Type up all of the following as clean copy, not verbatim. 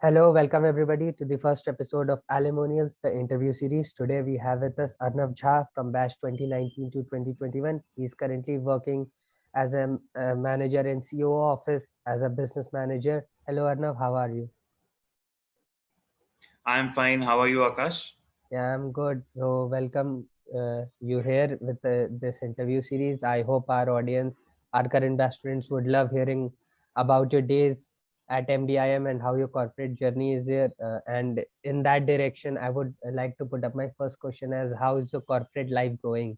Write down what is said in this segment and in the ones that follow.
Hello, welcome everybody to the first episode of Alumonial's the interview series. Today we have with us Arnav Jha from batch 2019 to 2021. He is currently working as a manager in CEO office as a business manager. Hello Arnav, how are you? I'm fine. How are you, Akash? Yeah, I'm good. So welcome you here with this interview series. I hope our audience, our current batch students would love hearing about your days at MDI-M and how your corporate journey is here. And in that direction, I would like to put up my first question as how is your corporate life going?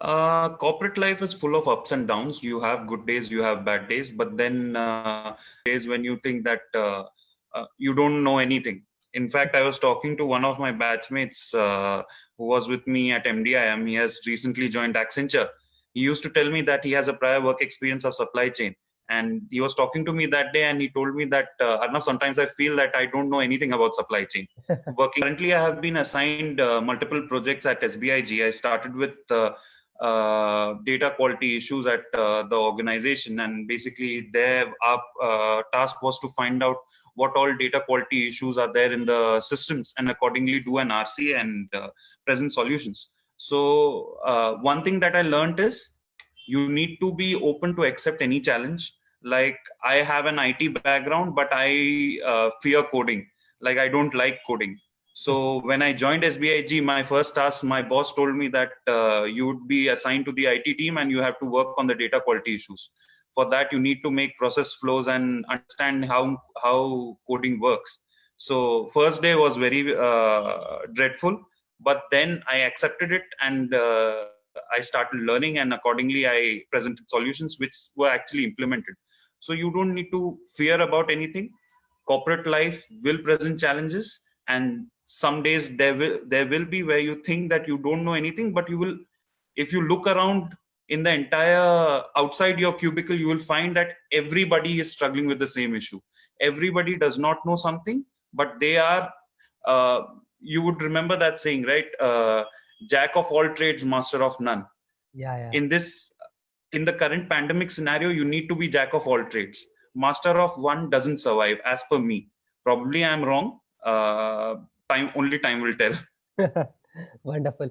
Corporate life is full of ups and downs. You have good days, you have bad days, but then days when you think that you don't know anything. In fact, I was talking to one of my batchmates who was with me at MDI-M. He has recently joined Accenture. He used to tell me that he has a prior work experience of supply chain. And he was talking to me that day and he told me that, Arnav, sometimes I feel that I don't know anything about supply chain. Working currently, I have been assigned multiple projects at SBIG. I started with data quality issues at the organization, and basically their task was to find out what all data quality issues are there in the systems and accordingly do an RC and present solutions. So one thing that I learned is you need to be open to accept any challenge. Like, I have an IT background, but I fear coding. Like, I don't like coding. So when I joined SBIG, my first task, my boss told me that you would be assigned to the IT team and you have to work on the data quality issues. For that, you need to make process flows and understand how coding works. So first day was very dreadful, but then I accepted it and I started learning, and accordingly I presented solutions which were actually implemented. So you don't need to fear about anything. Corporate life will present challenges, and some days there will be where you think that you don't know anything, but you will, if you look around in the entire outside your cubicle, you will find that everybody is struggling with the same issue. Everybody does not know something, but they are uh, you would remember that saying, right? Jack of all trades, master of none. Yeah. In the current pandemic scenario, you need to be jack of all trades. Master of one doesn't survive, as per me. Probably I'm wrong. Time will tell. Wonderful.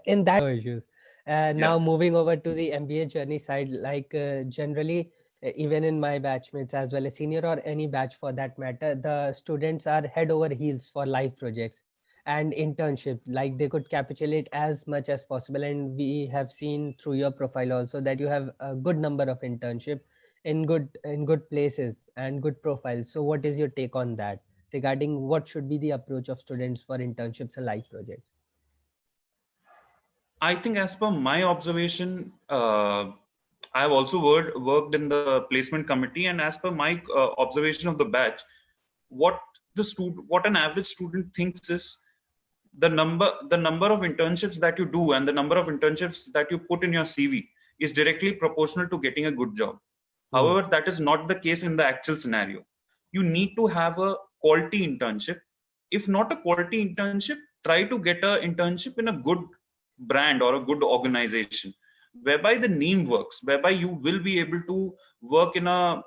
In that, no issues. Yeah. Now moving over to the MBA journey side, like generally, even in my batchmates as well as senior or any batch for that matter, the students are head over heels for live projects and internship. Like they could capitulate as much as possible, and we have seen through your profile also that you have a good number of internship in good places and good profiles. So, what is your take on that regarding what should be the approach of students for internships and live projects? I think, as per my observation, I have also worked in the placement committee, and as per my observation of the batch, what what an average student thinks is the number of internships that you do and the number of internships that you put in your CV is directly proportional to getting a good job. Hmm. However, that is not the case in the actual scenario. You need to have a quality internship. If not a quality internship, try to get an internship in a good brand or a good organization, whereby the name works, whereby you will be able to work in a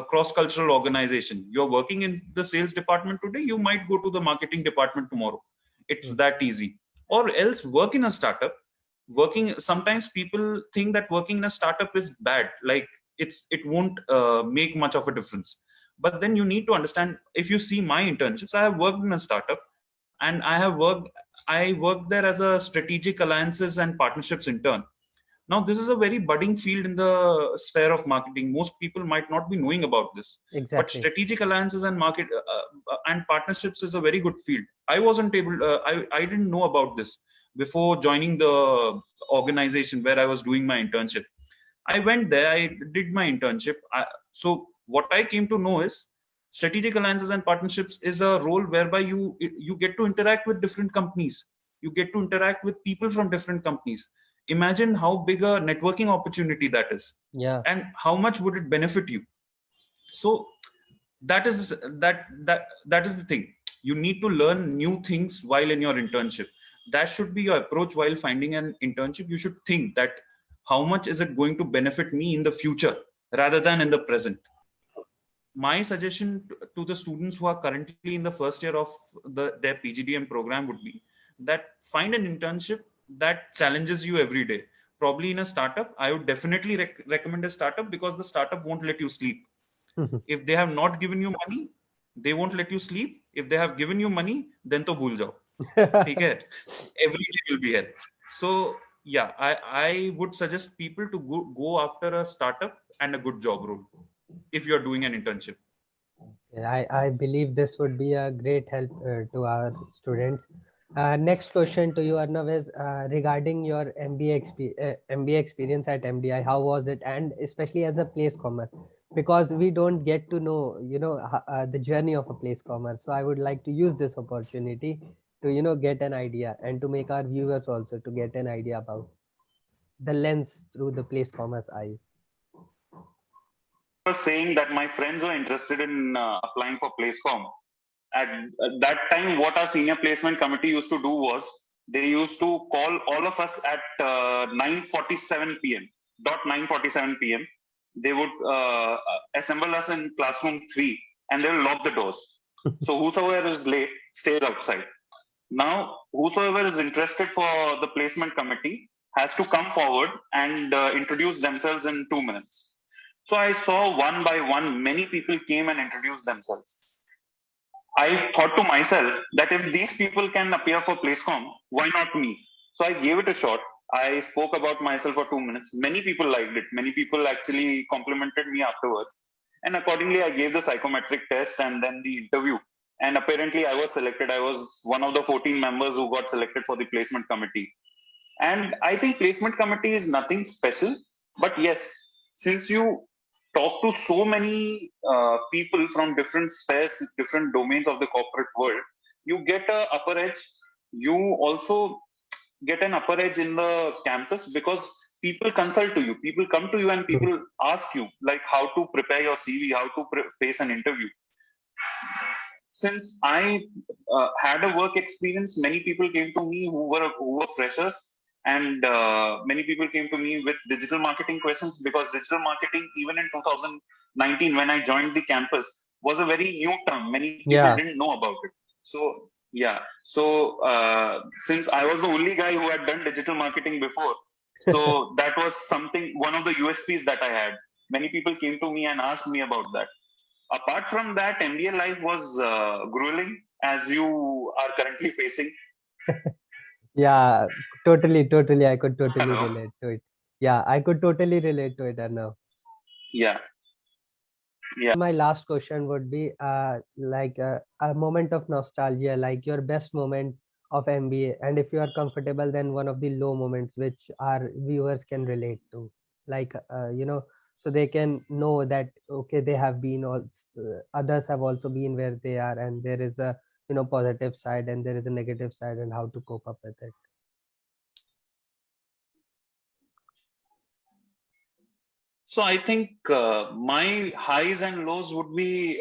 cross-cultural organization. You're working in the sales department today, you might go to the marketing department tomorrow. It's Hmm. that easy. Or else work in a startup. Working, sometimes people think that working in a startup is bad, like it won't make much of a difference. But then you need to understand, if you see my internships, I have worked in a startup, and I worked there as a strategic alliances and partnerships intern. Now, this is a very budding field in the sphere of marketing. Most people might not be knowing about this, but Exactly. strategic alliances and and partnerships is a very good field. I wasn't able, I didn't know about this before joining the organization where I was doing my internship. I went there, I did my internship. So what I came to know is strategic alliances and partnerships is a role whereby you get to interact with different companies. You get to interact with people from different companies. Imagine how big a networking opportunity that is, Yeah. and how much would it benefit you. So that is that is the thing. You need to learn new things while in your internship. That should be your approach while finding an internship. You should think that how much is it going to benefit me in the future rather than in the present. my suggestion to the students who are currently in the first year of their PGDM program would be that find an internship that challenges you every day. Probably in a startup, I would definitely recommend a startup, because the startup won't let you sleep. If they have not given you money, they won't let you sleep. If they have given you money, then to bhul jao. ठीक है? Every day will be hell. So yeah, I would suggest people to go after a startup and a good job role if you are doing an internship. Yeah, I believe this would be a great help to our students. Next question to you, Arnav, is regarding your MBA experience at MDI. How was it, and especially as a place commerce, because we don't get to know, the journey of a place commerce. So I would like to use this opportunity to, get an idea, and to make our viewers also to get an idea about the lens through the place commerce eyes. Was saying that my friends were interested in applying for Placecom. At that time, what our senior placement committee used to do was they used to call all of us at 9:47 p.m. dot 9:47 p.m. They would assemble us in classroom 3 and they will lock the doors. So whosoever is late stays outside. Now, whosoever is interested for the placement committee has to come forward and introduce themselves in 2 minutes. So I saw one by one, many people came and introduced themselves. I thought to myself that if these people can appear for Placecom, why not me? So I gave it a shot. I spoke about myself for 2 minutes. Many people liked it. Many people actually complimented me afterwards. And accordingly, I gave the psychometric test and then the interview. And apparently, I was selected. I was one of the 14 members who got selected for the placement committee. And I think placement committee is nothing special. But yes, since you talk to so many people from different spheres, different domains of the corporate world, you get an upper edge. You also get an upper edge in the campus because people consult to you. People come to you and people ask you like how to prepare your CV, how to face an interview. Since I had a work experience, many people came to me who were freshers, and many people came to me with digital marketing questions, because digital marketing, even in 2019 when I joined the campus, was a very new term. Many people didn't know about it. So yeah, so since I was the only guy who had done digital marketing before, so that was something, one of the USPs that I had. Many people came to me and asked me about that. Apart from that, MBA life was grueling, as you are currently facing. Yeah, totally. I could totally relate to it. Yeah, I could totally relate to it, Arnav. Yeah. My last question would be like a moment of nostalgia, like your best moment of MBA, and if you are comfortable, then one of the low moments which our viewers can relate to, like so they can know that okay, they have been all, others have also been where they are, and there is a positive side and there is a negative side, and how to cope up with it. So I think my highs and lows would be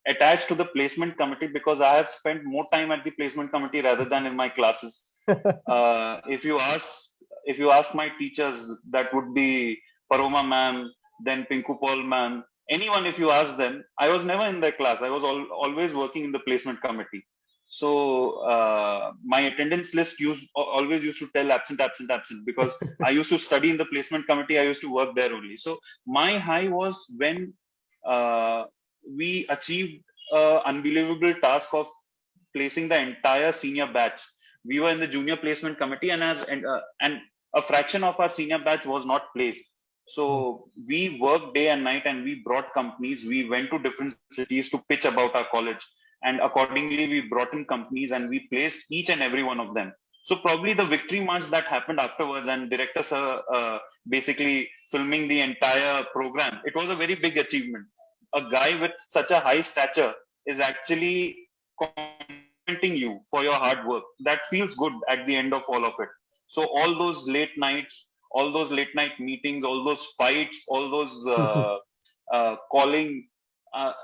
attached to the placement committee, because I have spent more time at the placement committee rather than in my classes. If you ask my teachers, that would be Paroma ma'am, then Pinku Paul ma'am, anyone. If you ask them, I was never in their class. I was always working in the placement committee. So my attendance list always used to tell absent, because I used to study in the placement committee. I used to work there only. So my high was when we achieved an unbelievable task of placing the entire senior batch. We were in the junior placement committee, and a fraction of our senior batch was not placed. So we worked day and night, and we brought companies. We went to different cities to pitch about our college, and accordingly we brought in companies and we placed each and every one of them. So probably the victory march that happened afterwards, and directors basically filming the entire program, it was a very big achievement. A guy with such a high stature is actually complimenting you for your hard work. That feels good at the end of all of it. So all those late nights, all those late night meetings, all those fights, all those calling,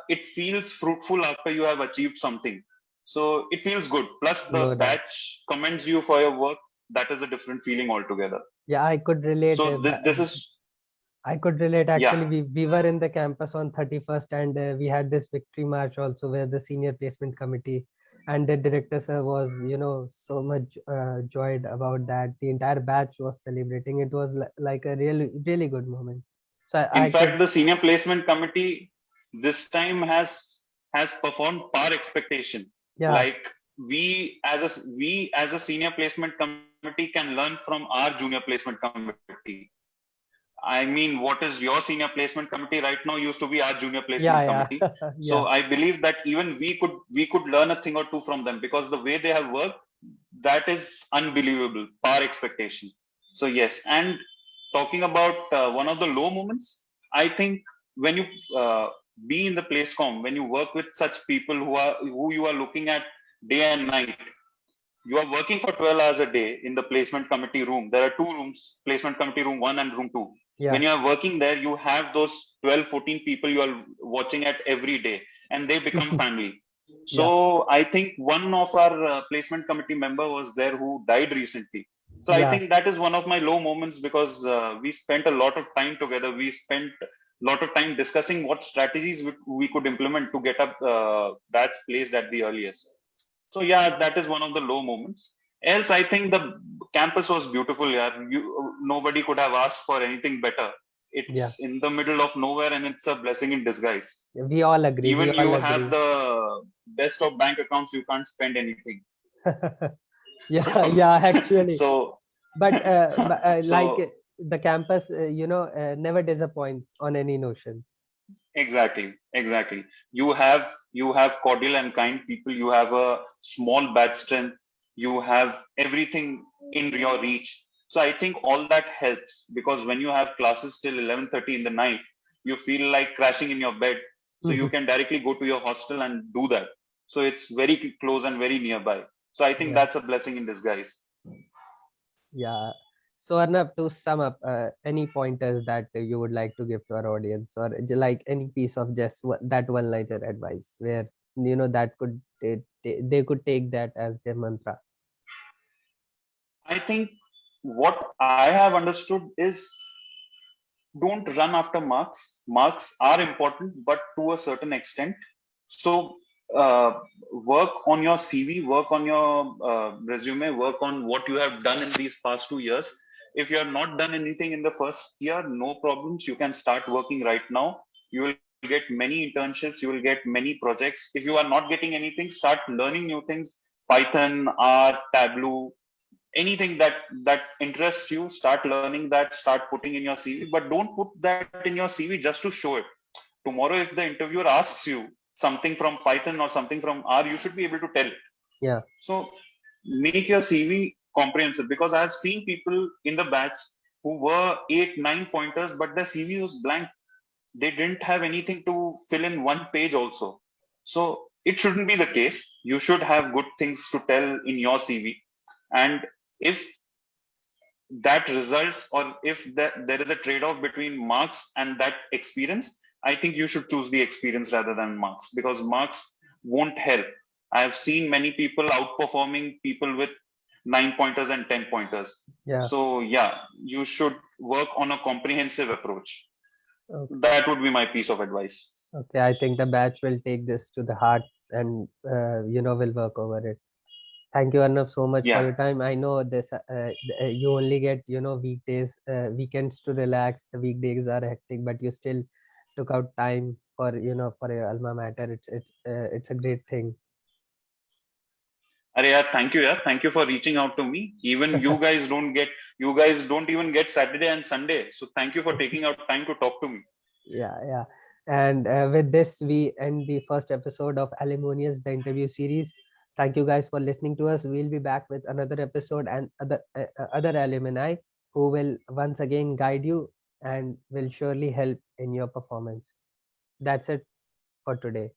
it feels fruitful after you have achieved something. So it feels good. Plus the batch commends you for your work. That is a different feeling altogether. Yeah, I could relate. So this is. I could relate. Yeah. Actually, we were in the campus on 31st, and we had this victory march also, where the senior placement committee and the director sir was, so much joyed about that. The entire batch was celebrating. It was like a really, really good moment. So In I could, fact, the senior placement committee this time has performed par expectation. yeah, Like we as a senior placement committee can learn from our junior placement committee. I mean, what is your senior placement committee right now used to be our junior placement yeah, committee. yeah, So I yeah, believe that even we could learn a thing or two from them, because the way they have worked, that is unbelievable, par expectation. So yes, and talking about one of the low moments, I think when you be in the placecom, when you work with such people who you are looking at day and night, you are working for 12 hours a day in the placement committee room. There are two rooms, placement committee room 1 and room 2. When yeah, you are working there, you have those 12, 14 people you are watching at every day, and they become family. So yeah, I think one of our placement committee member was there who died recently. So I yeah, think that is one of my low moments, because we spent a lot of time together. We spent a lot of time discussing what strategies we could implement to get up that's placed at the earliest. So yeah, that is one of the low moments. Else, I think the campus was beautiful. Yeah, nobody could have asked for anything better. yeah. It's in the middle of nowhere, and it's a blessing in disguise. We all agree. We Even all you have agree. the best of bank accounts, you can't spend anything. Yeah, So, yeah, actually. so, But like so the campus, never disappoints on any notion. exactly. You have cordial and kind people. You have a small batch strength. You have everything in your reach. So I think all that helps, because when you have classes till 11:30 in the night, you feel like crashing in your bed. So you can directly go to your hostel and do that. So it's very close and very nearby. So I think Yeah, that's a blessing in disguise. yeah. So Arnav, to sum up, any pointers that you would like to give to our audience, or like any piece of just that one-liner advice, where that could they could take that as their mantra. I think what I have understood is, don't run after marks. Marks are important, but to a certain extent. So work on your CV, work on your resume, work on what you have done in these past 2 years. If you have not done anything in the first year, no problems. You can start working right now. You will get many internships. You will get many projects. If you are not getting anything, start learning new things. Python, R, Tableau, anything that interests you, start learning that, start putting in your CV. But don't put that in your CV just to show it. Tomorrow if the interviewer asks you something from Python or something from R, you should be able to tell it. Yeah, So make your CV comprehensive, because I have seen people in the batch who were 8 9 pointers, but their CV was blank. They didn't have anything to fill in one page also. So it shouldn't be the case. You should have good things to tell in your CV. And if that results, or if there is a trade-off between marks and that experience, I think you should choose the experience rather than marks, because marks won't help. I have seen many people outperforming people with 9 pointers and 10 pointers. yeah. So yeah, you should work on a comprehensive approach. Okay. That would be my piece of advice. Okay, I think the batch will take this to the heart and will work over it. Thank you, Arnav, so much for Yeah. your time. I know this. You only get weekdays, weekends to relax. The weekdays are hectic, but you still took out time for for your alma mater. It's a great thing. Arey, yeah, thank you. Yeah, thank you for reaching out to me. Even you guys don't even get Saturday and Sunday. So thank you for taking out time to talk to me. Yeah, yeah. And with this, we end the first episode of Alumonius, the interview series. Thank you guys for listening to us. We'll be back with another episode and other alumni who will once again guide you and will surely help in your performance. That's it for today.